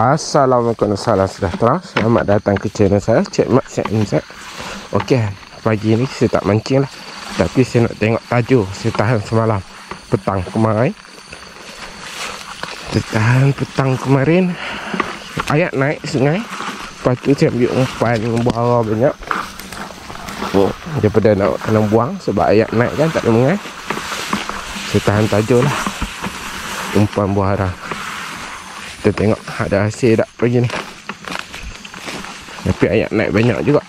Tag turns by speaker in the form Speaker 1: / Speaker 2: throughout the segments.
Speaker 1: Assalamualaikum dan salam sejahtera. Selamat datang ke channel saya, Cik Mat Syed Inzat. Okey, pagi ni saya tak mancing lah, tapi saya nak tengok tajuk. Saya tahan semalam petang kemarin. Ayat naik sungai. Lepas tu saya ambil umpan buara banyak. Daripada nak kena buang sebab ayat naik kan, tak ada mengai. Saya tahan tajuk lah, umpan buara. Kita tengok ada hasil tak pagi ni. Tapi ayat naik banyak juga.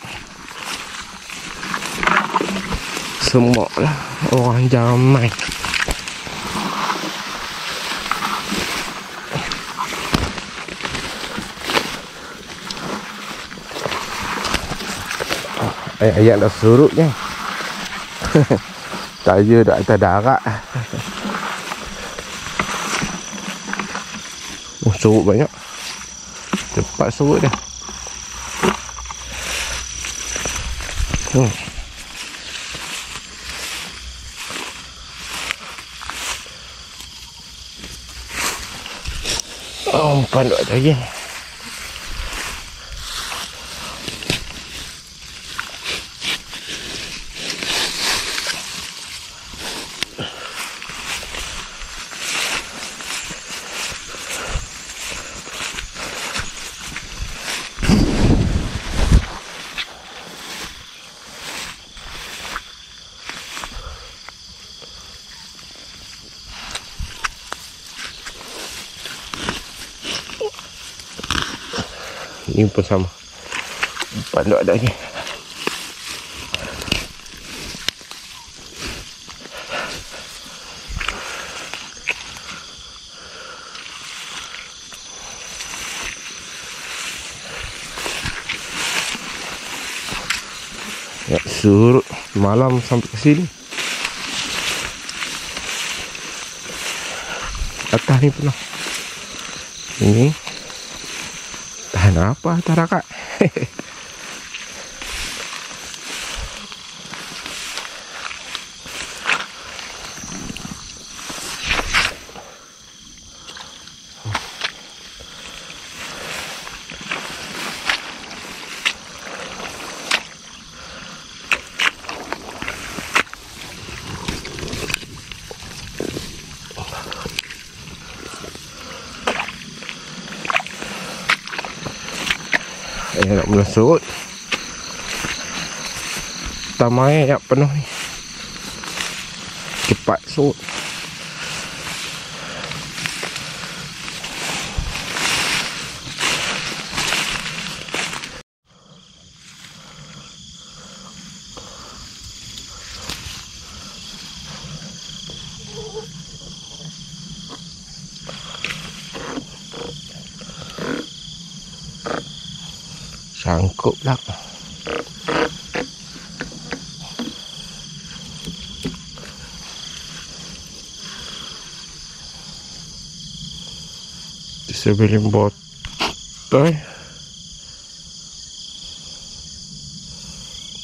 Speaker 1: Semua lah orang jarang main. Ayat dah surut je. Taja dah atas darat. Surut banyak. Cepat surut dah. Umpan duk lagi. Ini pun sama. Umpan duk ada lagi. Ya, surut malam sampai ke sini. Atas ni penuh. Ini tahan apa atas rakat. Nak mula surut. Tamai yang penuh ni, cepat surut. Sangkut lah. Sebelah botol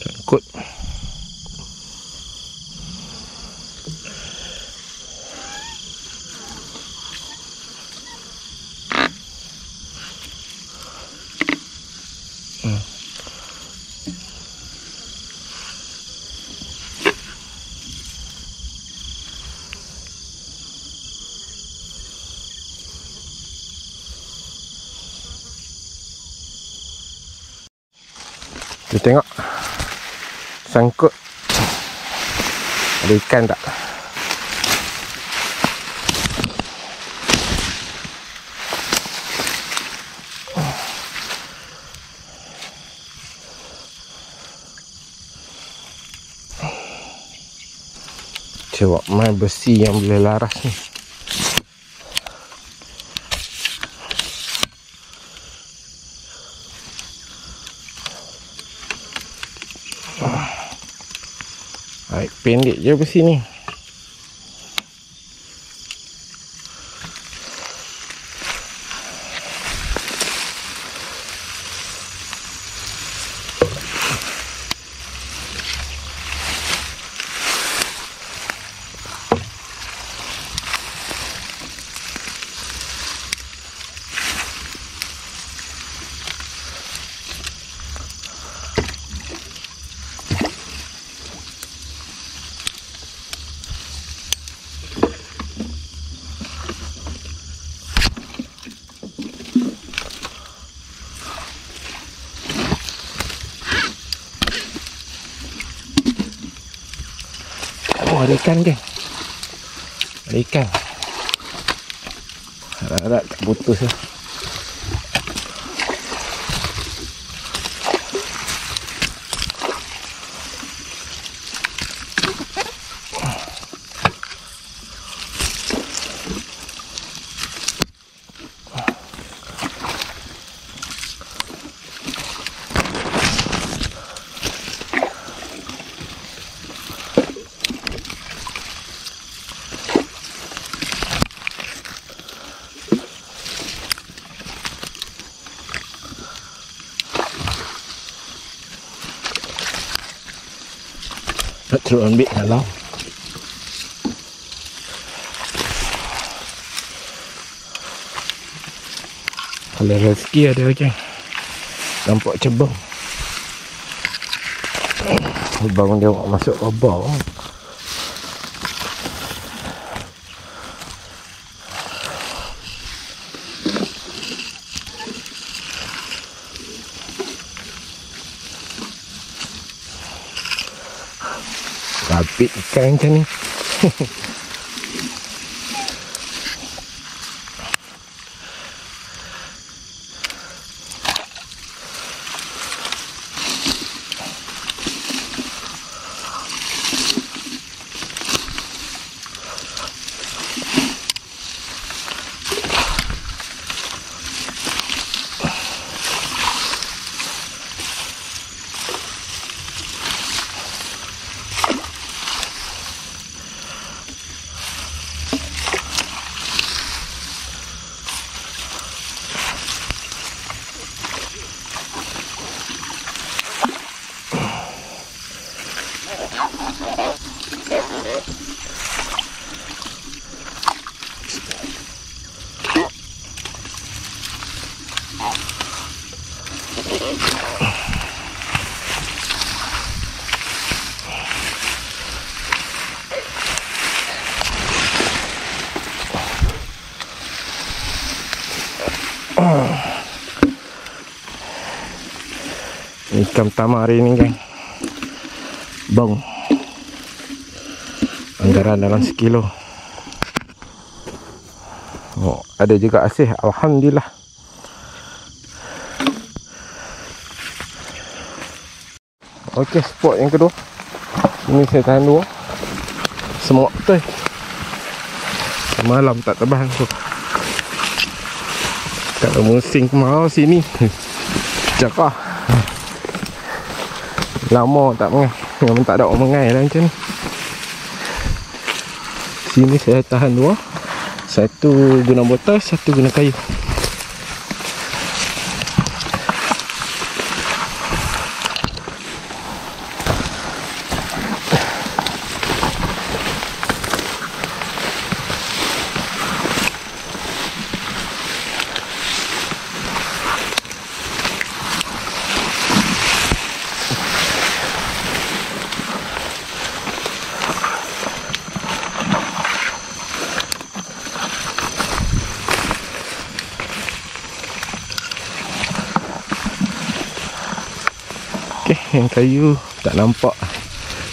Speaker 1: sangkut. Kita tengok sangkut ada ikan tak. Coba main besi yang boleh laras ni. Pendek je besi ni. ada ikan geng. Ada ikan. Harap-harap tak putus lah. Nak terus ambil dalam. Kalau rezeki ada lagi. Nampak cebang. Cebang dia masuk obor. Rapit ikan macam ni. Ikan pertama hari ni geng. Bong. Anggaran dalam 1 kilo. Oh, ada juga asih. Alhamdulillah. Okey, spot yang kedua. Ini saya tahan dua. Semua betul. Semalam tak terbang tu. Kalau musim kemarau sini cakap lama tak mengai. Memang tak ada orang mengai lah macam ni. Sini saya tahan dua. Satu guna botol, satu guna kayu. Okey, yang kayu tak nampak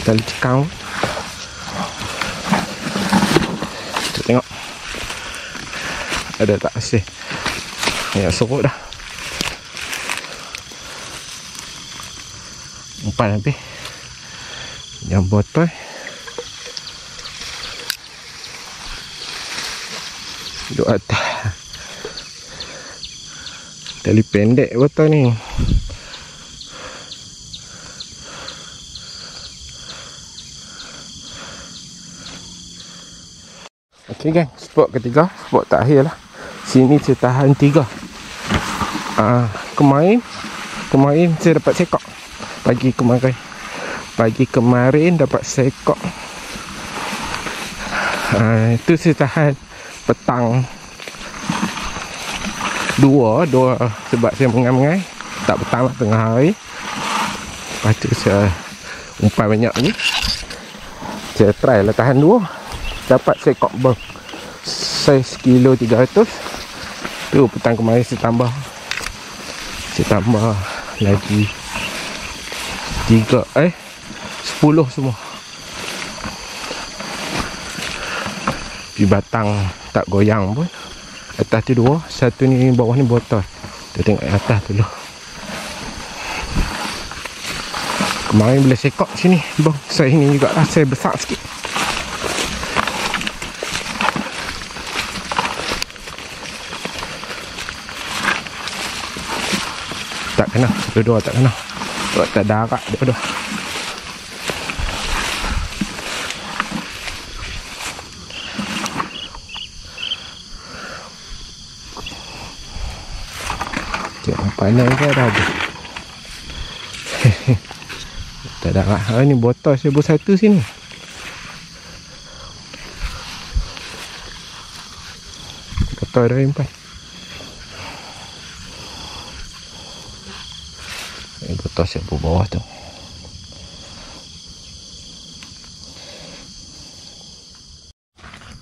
Speaker 1: tali cekang. Kita tengok ada tak asih. Ya, sorok dah. Umpan habis. Yang botol duduk atas. Tali pendek botol ni. Okey gang, spot ketiga, spot terakhir lah. Sini saya tahan 3. Kemarin saya dapat sekok. Pagi kemarin dapat sekok. Itu saya tahan petang 2 sebab saya mengai-mengai. Tak petang lah, tengah hari. Lepas tu saya umpan banyak ni. Saya try lah tahan 2. Dapat sekok bang saiz kilo 300. Tu petang kemarin saya tambah lagi 10 semua. Tapi batang tak goyang pun. Atas tu 2, satu ni bawah ni botol. Kita tengok yang atas dulu. Kemarin bila sekok sini, bang, saya ni juga lah, saya besar sikit. Tak kena, dua-dua tak kena. Sebab tak darat dua-dua. Tengok pandai ke dah ada. Tak darat. Ni botol 1,001 sini. Botol dah impan. Botol 1,000 bawah tu.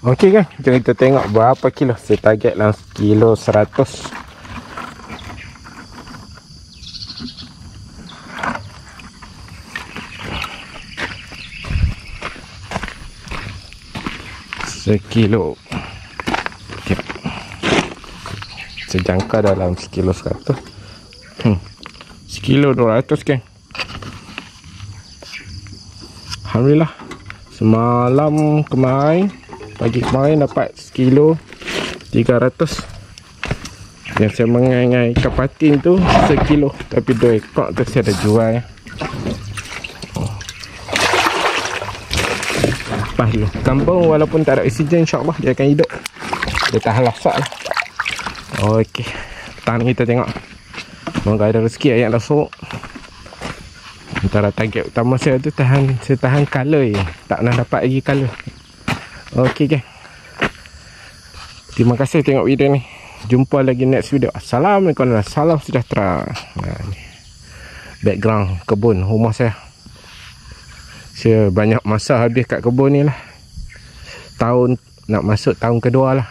Speaker 1: Okey kan, jom kita tengok berapa kilo. Saya target dalam kilo 100. Sekilo. Okay. Sejangka dalam sekilo 100. Sekilo 200 kan. Alhamdulillah. Semalam kemarin, pagi kemarin dapat sekilo 300. Yang saya mengai ikan patin tu sekilo. Tapi 2 ekor tu saya dah jual ya. Lepas dulu. Kampung walaupun tak ada oksigen, insyaAllah dia akan hidup. Dia tahan lasak lah. Okey. Petang ni kita tengok. Moga ada rezeki ayat dah sorok. Antara target utama saya tu saya tahan color je. Tak pernah dapat lagi color. Okey gang. Terima kasih tengok video ni. Jumpa lagi next video. Assalamualaikum warahmatullahi wabarakatuh. Salam sejahtera. Background kebun rumah saya. Saya banyak masa habis kat kebun ni lah. Tahun nak masuk tahun kedua lah.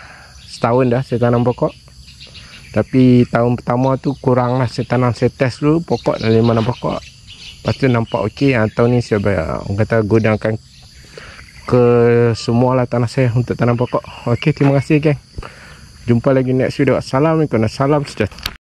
Speaker 1: Setahun dah saya tanam pokok. Tapi tahun pertama tu kurang lah. Saya tanam, saya test dulu pokok dari mana pokok. Lepas tu nampak okey. Tahun ni saya orang kata gudangkan ke semualah tanah saya untuk tanam pokok. Okey, terima kasih geng. Jumpa lagi next video. Assalamualaikum. Salam sejahtera.